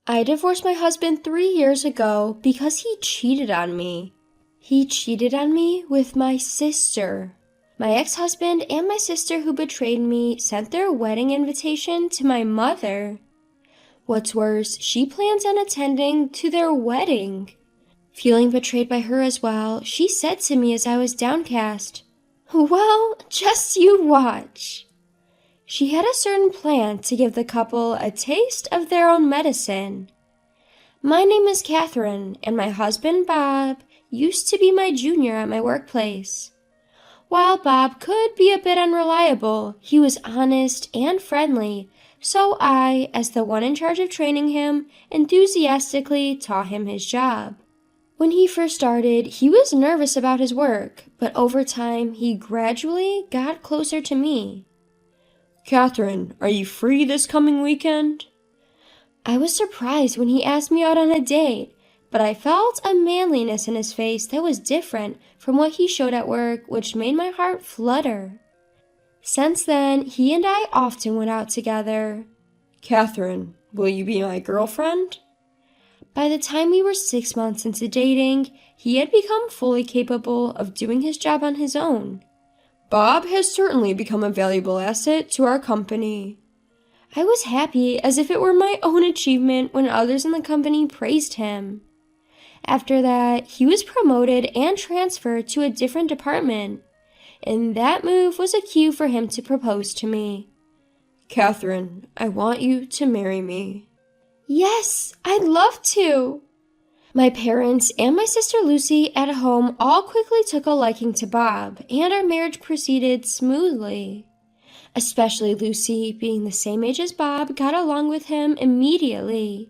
I divorced my husband 3 years ago because he cheated on me. He cheated on me with my sister. My ex-husband and my sister who betrayed me sent their wedding invitation to my mother. What's worse, she plans on attending to their wedding. Feeling betrayed by her as well, she said to me as I was downcast, "Well, just you watch." She had a certain plan to give the couple a taste of their own medicine. My name is Catherine, and my husband, Bob, used to be my junior at my workplace. While Bob could be a bit unreliable, he was honest and friendly, so I, as the one in charge of training him, enthusiastically taught him his job. When he first started, he was nervous about his work, but over time, he gradually got closer to me. "Catherine, are you free this coming weekend?" I was surprised when he asked me out on a date, but I felt a manliness in his face that was different from what he showed at work, which made my heart flutter. Since then, he and I often went out together. "Catherine, will you be my girlfriend?" By the time we were 6 months into dating, he had become fully capable of doing his job on his own. "Bob has certainly become a valuable asset to our company." I was happy as if it were my own achievement when others in the company praised him. After that, he was promoted and transferred to a different department, and that move was a cue for him to propose to me. "Catherine, I want you to marry me." Yes, I'd love to. My parents and my sister Lucy at home all quickly took a liking to Bob, and our marriage proceeded smoothly. Especially Lucy, being the same age as Bob, got along with him immediately.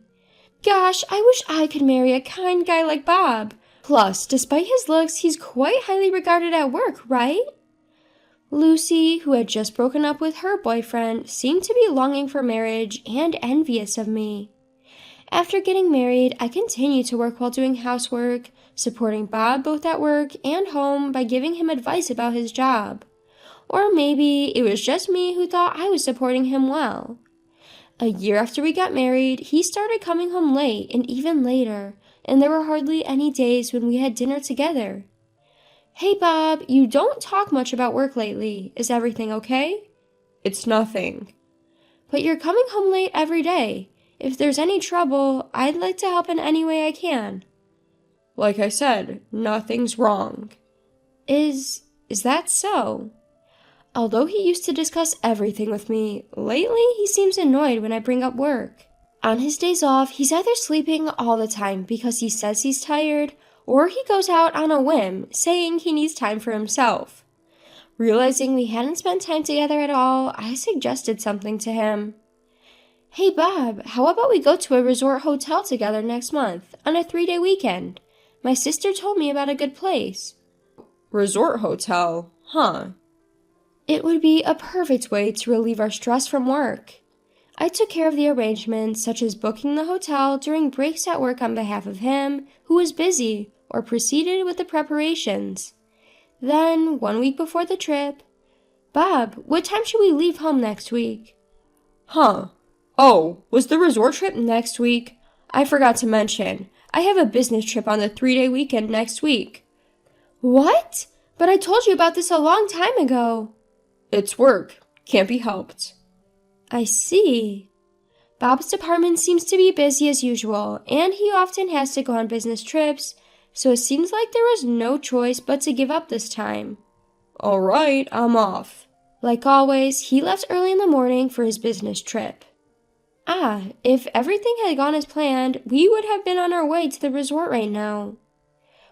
Gosh, I wish I could marry a kind guy like Bob. Plus, despite his looks, he's quite highly regarded at work, right? Lucy, who had just broken up with her boyfriend, seemed to be longing for marriage and envious of me. After getting married, I continued to work while doing housework, supporting Bob both at work and home by giving him advice about his job. Or maybe it was just me who thought I was supporting him well. A year after we got married, he started coming home late and even later, and there were hardly any days when we had dinner together. "Hey Bob, you don't talk much about work lately. Is everything okay?" "It's nothing." "But you're coming home late every day. If there's any trouble, I'd like to help in any way I can." "Like I said, nothing's wrong." Is that so? Although he used to discuss everything with me, lately he seems annoyed when I bring up work. On his days off, he's either sleeping all the time because he says he's tired, or he goes out on a whim, saying he needs time for himself. Realizing we hadn't spent time together at all, I suggested something to him. "Hey Bob, how about we go to a resort hotel together next month, on a 3-day weekend? My sister told me about a good place." "Resort hotel? Huh." It would be a perfect way to relieve our stress from work. I took care of the arrangements, such as booking the hotel during breaks at work on behalf of him, who was busy, or proceeded with the preparations. Then, 1 week before the trip, "Bob, what time should we leave home next week?" "Huh. Oh, was the resort trip next week? I forgot to mention. I have a business trip on the 3-day weekend next week." "What? But I told you about this a long time ago." "It's work. Can't be helped." I see. Bob's department seems to be busy as usual, and he often has to go on business trips, so it seems like there was no choice but to give up this time. "All right, I'm off." Like always, he left early in the morning for his business trip. If everything had gone as planned, we would have been on our way to the resort right now.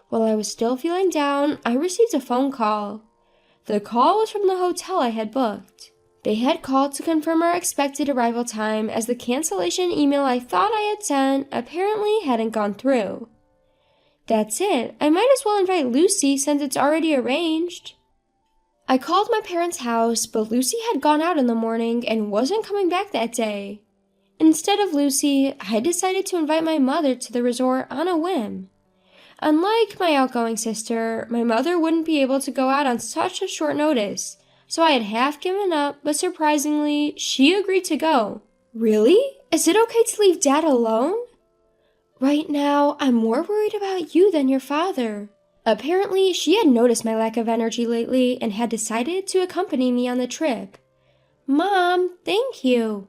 While I was still feeling down, I received a phone call. The call was from the hotel I had booked. They had called to confirm our expected arrival time as the cancellation email I thought I had sent apparently hadn't gone through. That's it. I might as well invite Lucy since it's already arranged. I called my parents' house, but Lucy had gone out in the morning and wasn't coming back that day. Instead of Lucy, I decided to invite my mother to the resort on a whim. Unlike my outgoing sister, my mother wouldn't be able to go out on such a short notice, so I had half given up, but surprisingly, she agreed to go. "Really? Is it okay to leave Dad alone?" Right now, I'm more worried about you than your father. Apparently, she had noticed my lack of energy lately and had decided to accompany me on the trip. Mom, thank you.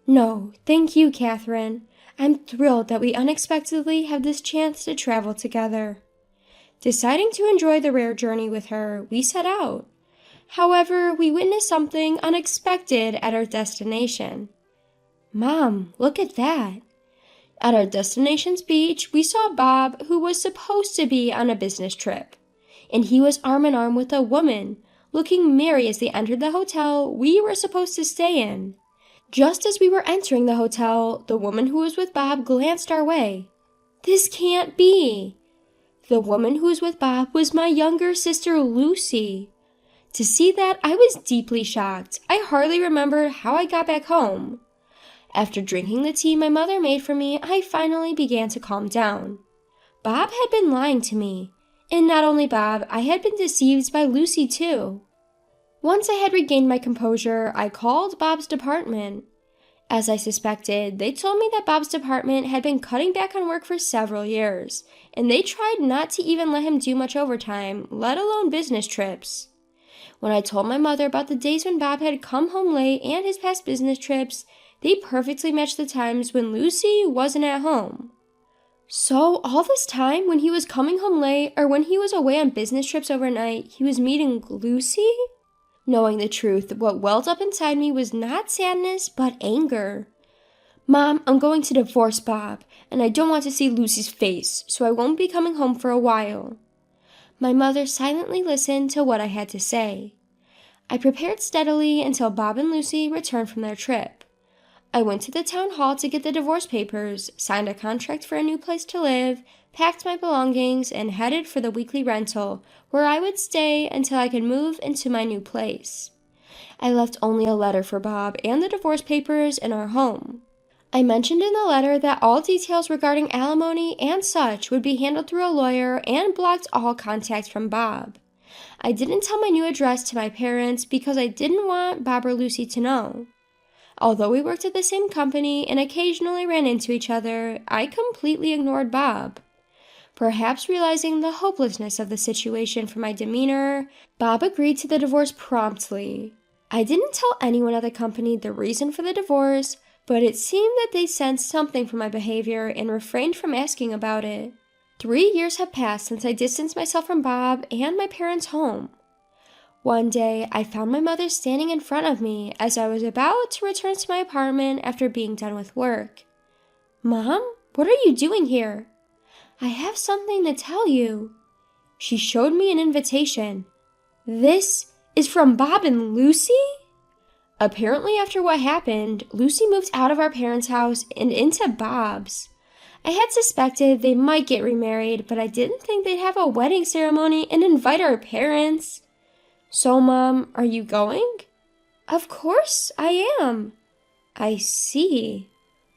No, thank you, Catherine. I'm thrilled that we unexpectedly have this chance to travel together. Deciding to enjoy the rare journey with her, we set out. However, we witnessed something unexpected at our destination. Mom, look at that. At our destination's beach, we saw Bob, who was supposed to be on a business trip. And he was arm in arm with a woman, looking merry as they entered the hotel we were supposed to stay in. Just as we were entering the hotel, the woman who was with Bob glanced our way. This can't be. The woman who was with Bob was my younger sister, Lucy. To see that, I was deeply shocked. I hardly remembered how I got back home. After drinking the tea my mother made for me, I finally began to calm down. Bob had been lying to me. And not only Bob, I had been deceived by Lucy too. Once I had regained my composure, I called Bob's department. As I suspected, they told me that Bob's department had been cutting back on work for several years, and they tried not to even let him do much overtime, let alone business trips. When I told my mother about the days when Bob had come home late and his past business trips, they perfectly matched the times when Lucy wasn't at home. So all this time, when he was coming home late or when he was away on business trips overnight, he was meeting Lucy? Knowing the truth, what welled up inside me was not sadness, but anger. Mom, I'm going to divorce Bob, and I don't want to see Lucy's face, so I won't be coming home for a while. My mother silently listened to what I had to say. I prepared steadily until Bob and Lucy returned from their trip. I went to the town hall to get the divorce papers, signed a contract for a new place to live, packed my belongings, and headed for the weekly rental, where I would stay until I could move into my new place. I left only a letter for Bob and the divorce papers in our home. I mentioned in the letter that all details regarding alimony and such would be handled through a lawyer and blocked all contact from Bob. I didn't tell my new address to my parents because I didn't want Bob or Lucy to know. Although we worked at the same company and occasionally ran into each other, I completely ignored Bob. Perhaps realizing the hopelessness of the situation from my demeanor, Bob agreed to the divorce promptly. I didn't tell anyone at the company the reason for the divorce, but it seemed that they sensed something from my behavior and refrained from asking about it. 3 years have passed since I distanced myself from Bob and my parents' home. One day, I found my mother standing in front of me as I was about to return to my apartment after being done with work. Mom, what are you doing here? I have something to tell you. She showed me an invitation. This is from Bob and Lucy? Apparently, after what happened, Lucy moved out of our parents' house and into Bob's. I had suspected they might get remarried, but I didn't think they'd have a wedding ceremony and invite our parents. So, Mom, are you going? Of course I am. I see.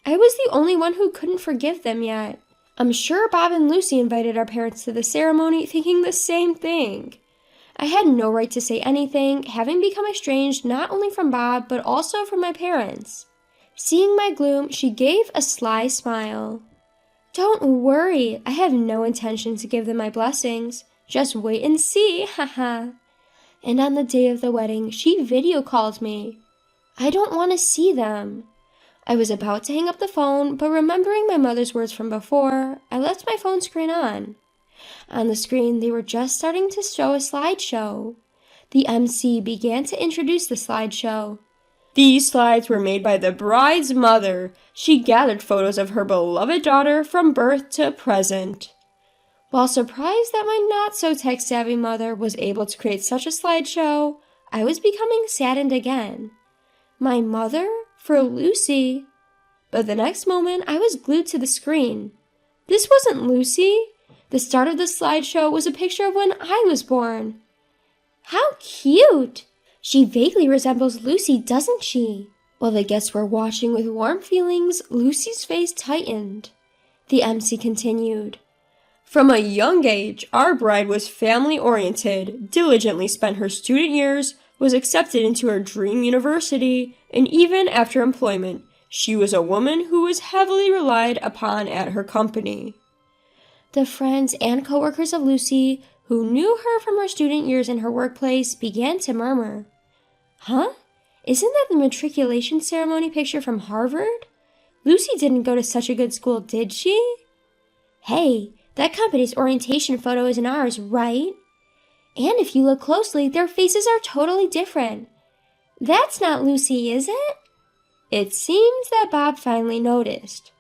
I was the only one who couldn't forgive them yet. I'm sure Bob and Lucy invited our parents to the ceremony thinking the same thing. I had no right to say anything, having become estranged not only from Bob, but also from my parents. Seeing my gloom, she gave a sly smile. Don't worry, I have no intention to give them my blessings. Just wait and see, haha. And on the day of the wedding, she video called me. I don't want to see them. I was about to hang up the phone, but remembering my mother's words from before, I left my phone screen on. On the screen, they were just starting to show a slideshow. The MC began to introduce the slideshow. These slides were made by the bride's mother. She gathered photos of her beloved daughter from birth to present. While surprised that my not-so-tech-savvy mother was able to create such a slideshow, I was becoming saddened again. My mother? For Lucy? But the next moment, I was glued to the screen. This wasn't Lucy. The start of the slideshow was a picture of when I was born. How cute! She vaguely resembles Lucy, doesn't she? While the guests were watching with warm feelings, Lucy's face tightened. The MC continued. From a young age, our bride was family-oriented, diligently spent her student years, was accepted into her dream university, and even after employment, She was a woman who was heavily relied upon at her company. The friends and coworkers of Lucy, who knew her from her student years in her workplace, began to murmur. Huh? Isn't that the matriculation ceremony picture from Harvard? Lucy didn't go to such a good school, did she? Hey, that company's orientation photo isn't ours, right? And if you look closely, their faces are totally different. That's not Lucy, is it? It seems that Bob finally noticed.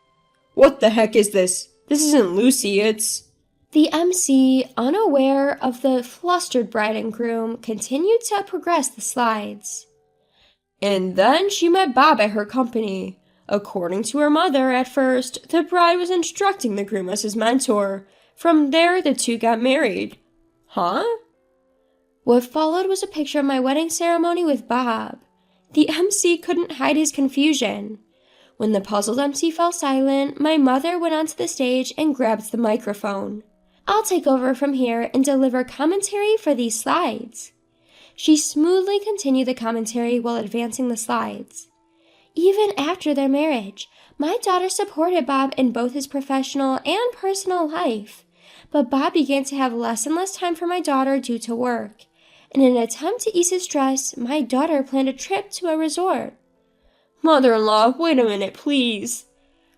What the heck is this? This isn't Lucy, it's... The MC, unaware of the flustered bride and groom, continued to progress the slides. And then she met Bob at her company. According to her mother, at first, the bride was instructing the groom as his mentor. From there, the two got married. Huh? What followed was a picture of my wedding ceremony with Bob. The MC couldn't hide his confusion. When the puzzled MC fell silent, my mother went onto the stage and grabbed the microphone. I'll take over from here and deliver commentary for these slides. She smoothly continued the commentary while advancing the slides. Even after their marriage, my daughter supported Bob in both his professional and personal life. But Bob began to have less and less time for my daughter due to work. In an attempt to ease his stress, my daughter planned a trip to a resort. Mother-in-law, wait a minute, please.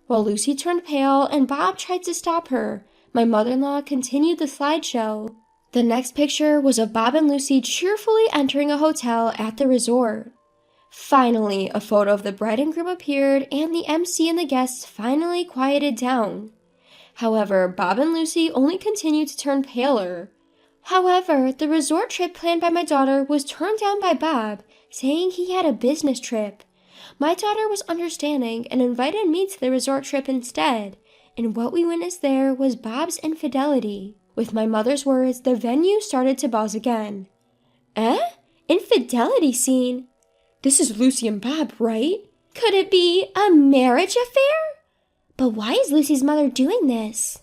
While Lucy turned pale and Bob tried to stop her, my mother-in-law continued the slideshow. The next picture was of Bob and Lucy cheerfully entering a hotel at the resort. Finally, a photo of the bride and groom appeared, and the MC and the guests finally quieted down. However, Bob and Lucy only continued to turn paler. However, the resort trip planned by my daughter was turned down by Bob, saying he had a business trip. My daughter was understanding and invited me to the resort trip instead, and what we witnessed there was Bob's infidelity. With my mother's words, the venue started to buzz again. Infidelity scene? This is Lucy and Bob, right? Could it be a marriage affair? But why is Lucy's mother doing this?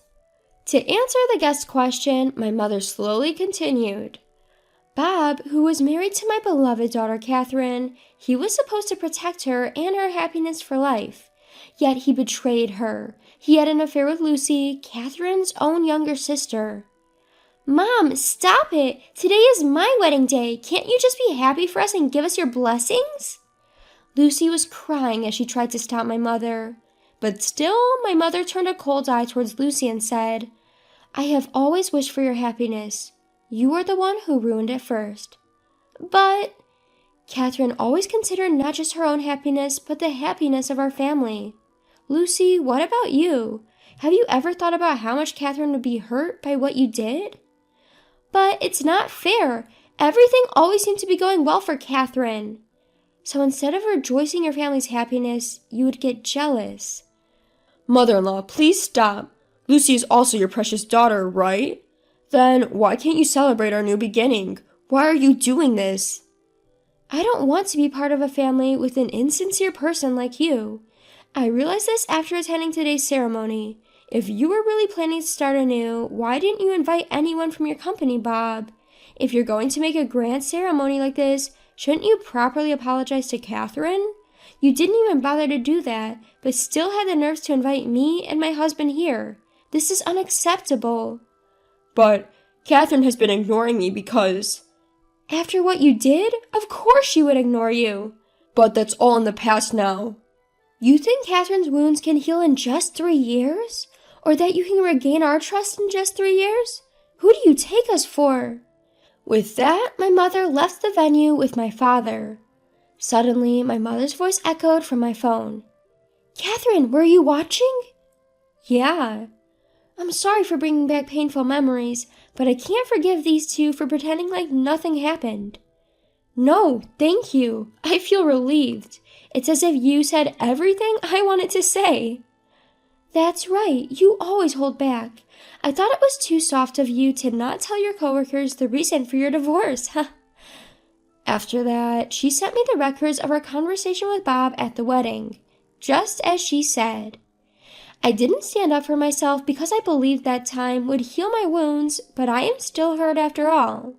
To answer the guest's question, my mother slowly continued. Bob, who was married to my beloved daughter Catherine, he was supposed to protect her and her happiness for life. Yet he betrayed her. He had an affair with Lucy, Catherine's own younger sister. Mom, stop it! Today is my wedding day. Can't you just be happy for us and give us your blessings? Lucy was crying as she tried to stop my mother. But still, my mother turned a cold eye towards Lucy and said, I have always wished for your happiness. You are the one who ruined it first. But Catherine always considered not just her own happiness, but the happiness of our family. Lucy, what about you? Have you ever thought about how much Catherine would be hurt by what you did? But it's not fair. Everything always seemed to be going well for Catherine. So instead of rejoicing your family's happiness, you would get jealous. Mother-in-law, please stop. Lucy is also your precious daughter, right? Then why can't you celebrate our new beginning? Why are you doing this? I don't want to be part of a family with an insincere person like you. I realized this after attending today's ceremony. If you were really planning to start anew, why didn't you invite anyone from your company, Bob? If you're going to make a grand ceremony like this, shouldn't you properly apologize to Catherine? You didn't even bother to do that, but still had the nerves to invite me and my husband here. This is unacceptable. But Catherine has been ignoring me because... After what you did? Of course she would ignore you. But that's all in the past now. You think Catherine's wounds can heal in just 3 years? Or that you can regain our trust in just 3 years? Who do you take us for? With that, my mother left the venue with my father. Suddenly, my mother's voice echoed from my phone. Catherine, were you watching? Yeah. I'm sorry for bringing back painful memories, but I can't forgive these two for pretending like nothing happened. No, thank you. I feel relieved. It's as if you said everything I wanted to say. That's right, you always hold back. I thought it was too soft of you to not tell your coworkers the reason for your divorce. After that, she sent me the records of our conversation with Bob at the wedding, just as she said. I didn't stand up for myself because I believed that time would heal my wounds, but I am still hurt after all.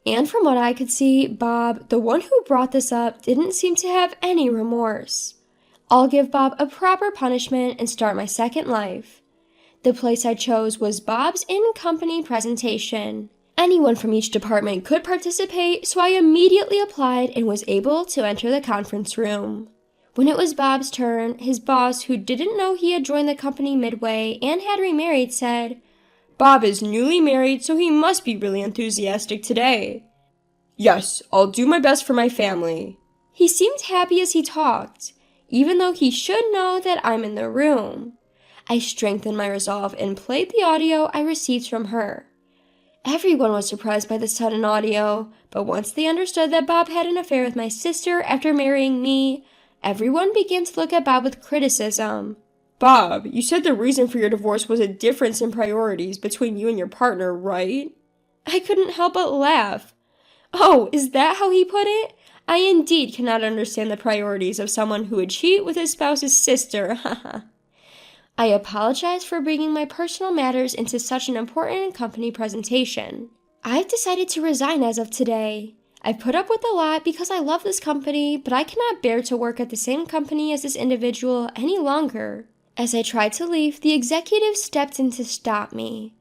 And from what I could see, Bob, the one who brought this up, didn't seem to have any remorse. I'll give Bob a proper punishment and start my second life. The place I chose was Bob's in-company presentation. Anyone from each department could participate, so I immediately applied and was able to enter the conference room. When it was Bob's turn, his boss, who didn't know he had joined the company midway and had remarried, said, "Bob is newly married, so he must be really enthusiastic today." "Yes, I'll do my best for my family." He seemed happy as he talked, even though he should know that I'm in the room. I strengthened my resolve and played the audio I received from her. Everyone was surprised by the sudden audio, but once they understood that Bob had an affair with my sister after marrying me, everyone began to look at Bob with criticism. "Bob, you said the reason for your divorce was a difference in priorities between you and your partner, right?" I couldn't help but laugh. Oh, is that how he put it? I indeed cannot understand the priorities of someone who would cheat with his spouse's sister, haha. I apologize for bringing my personal matters into such an important company presentation. I've decided to resign as of today. I've put up with a lot because I love this company, but I cannot bear to work at the same company as this individual any longer. As I tried to leave, the executive stepped in to stop me.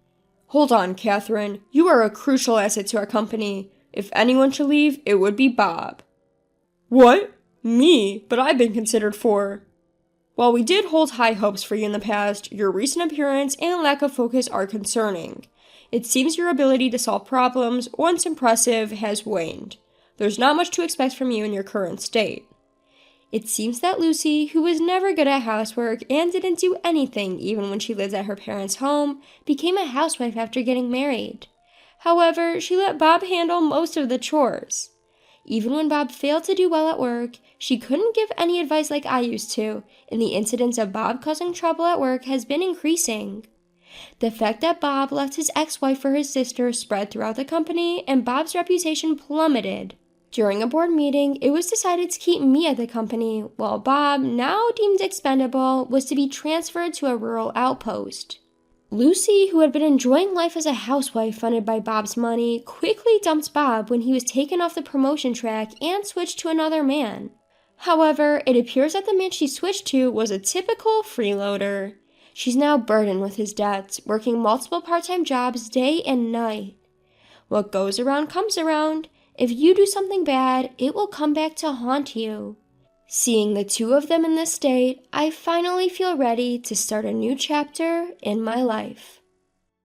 "Hold on, Catherine. You are a crucial asset to our company. If anyone should leave, it would be Bob." "What? Me? But I've been considered for..." "While we did hold high hopes for you in the past, your recent appearance and lack of focus are concerning. It seems your ability to solve problems, once impressive, has waned. There's not much to expect from you in your current state." It seems that Lucy, who was never good at housework and didn't do anything even when she lived at her parents' home, became a housewife after getting married. However, she let Bob handle most of the chores. Even when Bob failed to do well at work, she couldn't give any advice like I used to, and the incidence of Bob causing trouble at work has been increasing. The fact that Bob left his ex-wife for his sister spread throughout the company, and Bob's reputation plummeted. During a board meeting, it was decided to keep me at the company, while Bob, now deemed expendable, was to be transferred to a rural outpost. Lucy, who had been enjoying life as a housewife funded by Bob's money, quickly dumped Bob when he was taken off the promotion track and switched to another man. However, it appears that the man she switched to was a typical freeloader. She's now burdened with his debts, working multiple part-time jobs day and night. What goes around comes around. If you do something bad, it will come back to haunt you. Seeing the two of them in this state, I finally feel ready to start a new chapter in my life.